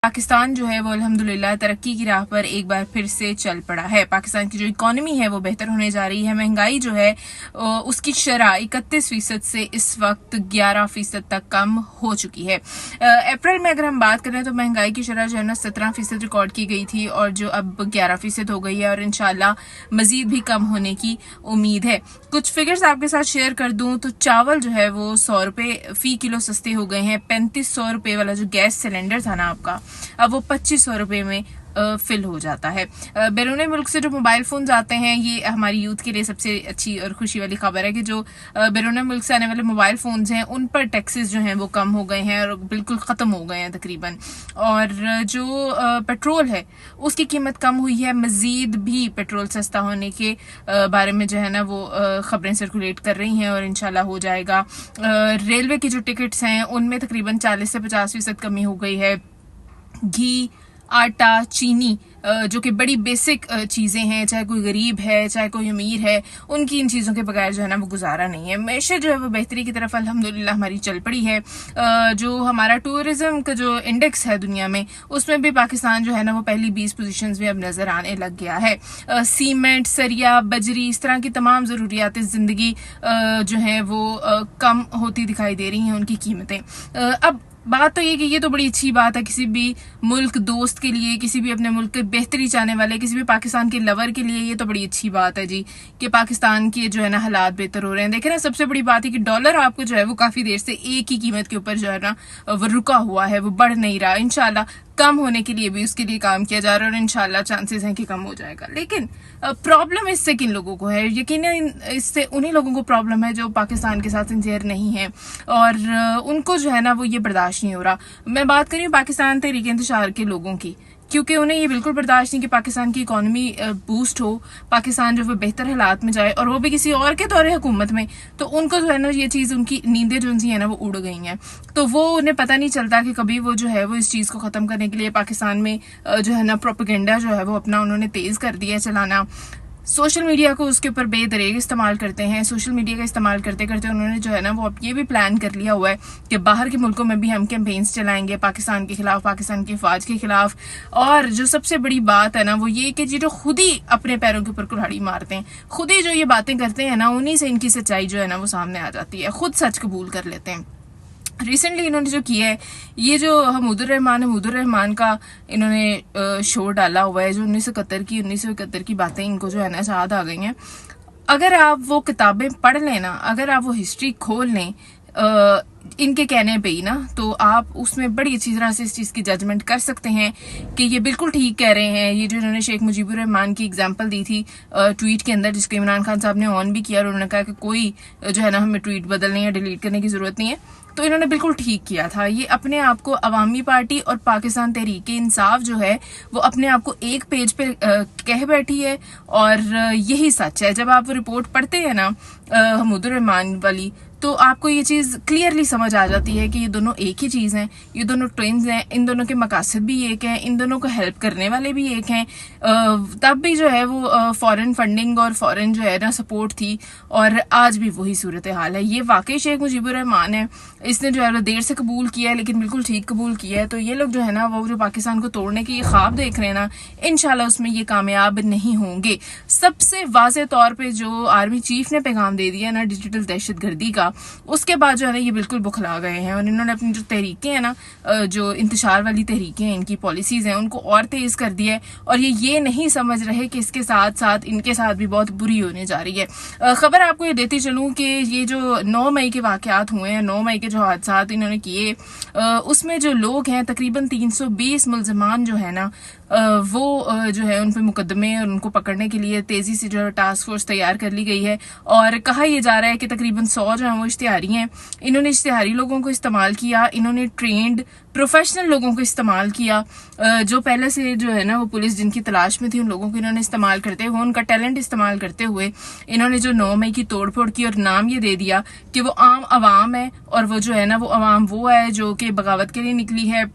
पाकिस्तान जो है वो अल्हम्दुलिल्लाह तरक्की की राह पर एक बार फिर से चल पड़ा है। पाकिस्तान की जो इकोनॉमी है वो बेहतर होने जा रही है। महंगाई जो है उसकी शरह 31% से इस वक्त 11% तक कम हो चुकी है। अप्रैल में अगर हम बात करें तो महंगाई की शरह जो है ना 17% रिकॉर्ड की गई थी और जो अब 11% हो गई है और इंशाल्लाह मजीद भी कम होने की उम्मीद है। कुछ फिगर्स आपके साथ शेयर कर दूं तो चावल जो है वो 100 रुपए फी किलो सस्ते हो गए हैं। 3500 रुपए वाला जो गैस सिलेंडर था ना आपका, अब वो 2500 रुपए में फिल हो जाता है। बैरून मुल्क से जो मोबाइल फोन्स आते हैं, ये हमारी यूथ के लिए सबसे अच्छी और खुशी वाली खबर है कि जो बैरून मुल्क से आने वाले मोबाइल फोन्स हैं उन पर टैक्सेस जो हैं वो कम हो गए हैं और बिल्कुल खत्म हो गए हैं तकरीबन। और जो पेट्रोल है उसकी कीमत कम हुई है। मजीद भी पेट्रोल सस्ता होने के बारे में जो है ना वो खबरें सर्कुलेट कर रही हैं और इंशाल्लाह हो जाएगा। रेलवे की जो टिकट्स हैं उनमें तकरीबन 40 से 50% कमी हो गई है। घी, आटा, चीनी जो कि बड़ी बेसिक चीजें हैं, चाहे कोई गरीब है चाहे कोई अमीर है, उनकी इन चीजों के बगैर जो है ना वो गुजारा नहीं है। मैशत जो है वो बेहतरी की तरफ अल्हम्दुलिल्लाह हमारी चल पड़ी है। जो हमारा टूरिज्म का जो इंडेक्स है दुनिया में, उसमें भी पाकिस्तान जो है ना वो पहली 20 पोजीशंस में अब नजर आने लग गया है। सीमेंट, सरिया, बजरी, इस तरह की तमाम जरूरियात जिंदगी जो है वो कम होती दिखाई दे रही हैं उनकी कीमतें। अब बात तो ये कि ये तो बड़ी अच्छी बात है किसी भी मुल्क दोस्त के लिए, किसी भी अपने मुल्क की बेहतरी चाहने वाले, किसी भी पाकिस्तान के लवर के लिए ये तो बड़ी अच्छी बात है जी कि पाकिस्तान के जो है ना हालात बेहतर हो रहे हैं। देखें ना, सबसे बड़ी बात है कि डॉलर आपको जो है वो काफी देर से एक ही कीमत के ऊपर जो है ना वो रुका हुआ है, वो बढ़ नहीं रहा। इंशाल्लाह कम होने के लिए भी उसके लिए काम किया जा रहा है और इंशाल्लाह चांसेस हैं कि कम हो जाएगा। लेकिन प्रॉब्लम इससे किन लोगों को है? यकीनन इससे उन्हीं लोगों को प्रॉब्लम है जो पाकिस्तान के साथ सिंसियर नहीं है और उनको जो है ना वो ये बर्दाश्त नहीं हो रहा। मैं बात कर रही हूँ पाकिस्तान तहरीक इंतशार के लोगों की, क्योंकि उन्हें ये बिल्कुल बर्दाश्त नहीं कि पाकिस्तान की इकोनॉमी बूस्ट हो, पाकिस्तान जो है बेहतर हालात में जाए और वो भी किसी और के दौरे हुकूमत में। तो उनको जो है ना ये चीज, उनकी नींदें जो उनसी है ना वो उड़ गई हैं। तो वो उन्हें पता नहीं चलता कि कभी वो जो है वो इस चीज को खत्म करने के लिए पाकिस्तान में जो है ना प्रोपेगेंडा जो है वो अपना उन्होंने तेज कर दिया है चलाना। सोशल मीडिया को उसके ऊपर बेदरेग इस्तेमाल करते हैं। सोशल मीडिया का इस्तेमाल करते करते उन्होंने जो है ना वो अब ये भी प्लान कर लिया हुआ है कि बाहर के मुल्कों में भी हम कैंपेन्स चलाएंगे पाकिस्तान के खिलाफ, पाकिस्तान की फौज के खिलाफ। और जो सबसे बड़ी बात है ना वो ये कि जो खुद ही अपने पैरों के ऊपर कुल्हाड़ी मारते हैं, खुद ही जो ये बातें करते हैं ना, उन्हीं से इनकी सच्चाई जो है ना वो सामने आ जाती है, खुद सच कबूल कर लेते हैं। रिसेंटली इन्होंने जो किया है, ये जो हमीदुर रहमान का इन्होंने शो डाला हुआ है, जो 1971 की बातें इनको जो है ना याद आ गई हैं। अगर आप वो किताबें पढ़ लें ना, अगर आप वो हिस्ट्री खोल लें इनके कहने पे ही ना, तो आप उसमें बड़ी अच्छी तरह से इस चीज की जजमेंट कर सकते हैं कि ये बिल्कुल ठीक कह रहे हैं। ये जो इन्होंने शेख मुजीबुर रहमान की एग्जांपल दी थी ट्वीट के अंदर, जिसको इमरान खान साहब ने ऑन भी किया और उन्होंने कहा कि कोई जो है ना हमें ट्वीट बदलने या डिलीट करने की जरूरत नहीं है, तो इन्होंने बिल्कुल ठीक किया था। ये अपने आप को अवामी पार्टी और पाकिस्तान तहरीक इंसाफ जो है वो अपने आप को एक पेज पे कह बैठी है और यही सच है। जब आप वो रिपोर्ट पढ़ते हैं ना हमीदुर रहमान वाली, तो आपको ये चीज क्लियरली समझ आ जाती है कि ये दोनों एक ही चीज हैं, ये दोनों ट्विन्स हैं, इन दोनों के मकासद भी एक हैं, इन दोनों को हेल्प करने वाले भी एक हैं। तब भी जो है वो फॉरेन फंडिंग और फॉरेन जो है ना सपोर्ट थी और आज भी वही सूरत हाल है। ये वाकई शेख मुजीबुर रहमान है, इसने जो है देर से कबूल किया है लेकिन बिल्कुल ठीक कबूल किया है। तो ये लोग जो है ना वो जो पाकिस्तान को तोड़ने के ये ख्वाब देख रहे हैं ना, इंशाल्लाह उसमें ये कामयाब नहीं होंगे। सबसे वाज़ेह तौर पे जो आर्मी चीफ ने पैगाम दे दिया ना डिजिटल दहशतगर्दी का, उसके बाद जो है ना ये बिल्कुल बुखला गए हैं और इन्होंने अपनी जो तहरीकें हैं ना, जो इंतशार वाली तहरीकें हैं, इनकी पॉलिसीज हैं, उनको और तेज कर दिया है। और ये नहीं समझ रहे कि इसके साथ साथ इनके साथ भी बहुत बुरी होने जा रही है। खबर आपको ये देती चलूं कि ये जो 9 मई के वाकयात हुए हैं, 9 मई के जो हादसात इन्होंने किए, उसमें जो लोग हैं तकरीबन 320 मुलजमान जो है ना वो जो है उन पे मुकदमे और उनको पकड़ने के लिए तेजी से जो है टास्क फोर्स तैयार कर ली गई है। और कहा यह जा रहा है कि तकरीबन 100 जो है वो इश्तिहारी हैं। इन्होंने इश्तिहारी लोगों को इस्तेमाल किया, इन्होंने ट्रेंड प्रोफेशनल लोगों को इस्तेमाल किया, जो पहले से जो है ना वो पुलिस जिनकी तलाश में थी उन लोगों को इन्होंने इस्तेमाल करते हुए, उनका टैलेंट इस्तेमाल करते हुए इन्होंने जो 9 मई की तोड़फोड़ की और नाम ये दे दिया कि वो आम आवाम है और वो जो है ना वो आवाम वो है जो कि बगावत के लिए निकली है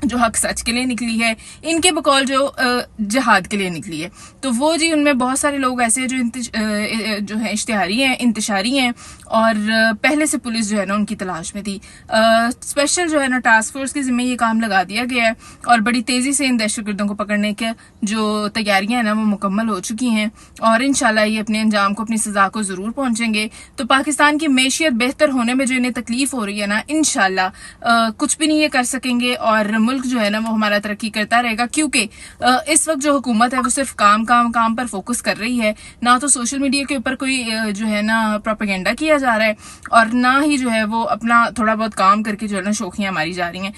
जो हक सच के लिए निकली है, इनके बकौल जो जिहाद के लिए निकली है। तो वो जी उनमें बहुत सारे लोग ऐसे हैं जो है इश्तिहारी हैं, इंतशारी हैं, और पहले से पुलिस जो है ना उनकी तलाश में थी। स्पेशल जो है ना टास्क फोर्स के जिम्मे ये काम लगा दिया गया है और बड़ी तेजी से इन दहशतगर्दों को पकड़ने के जो तैयारियां हैं ना वो मुकम्मल हो चुकी हैं और इंशाल्लाह ये अपने अंजाम को, अपनी सजा को जरूर पहुंचेंगे। तो पाकिस्तान की मैशियत बेहतर होने में जो इन्हें तकलीफ हो रही है ना, इंशाल्लाह कुछ भी नहीं ये कर सकेंगे और मुल्क जो है ना वो हमारा तरक्की करता रहेगा, क्योंकि इस वक्त जो हुकूमत है वो सिर्फ काम पर फोकस कर रही है। ना तो सोशल मीडिया के ऊपर कोई जो है ना प्रोपेगेंडा किया जा रहा है और ना ही जो है वो अपना थोड़ा बहुत काम करके जो है ना शौखियां मारी जा रही हैं।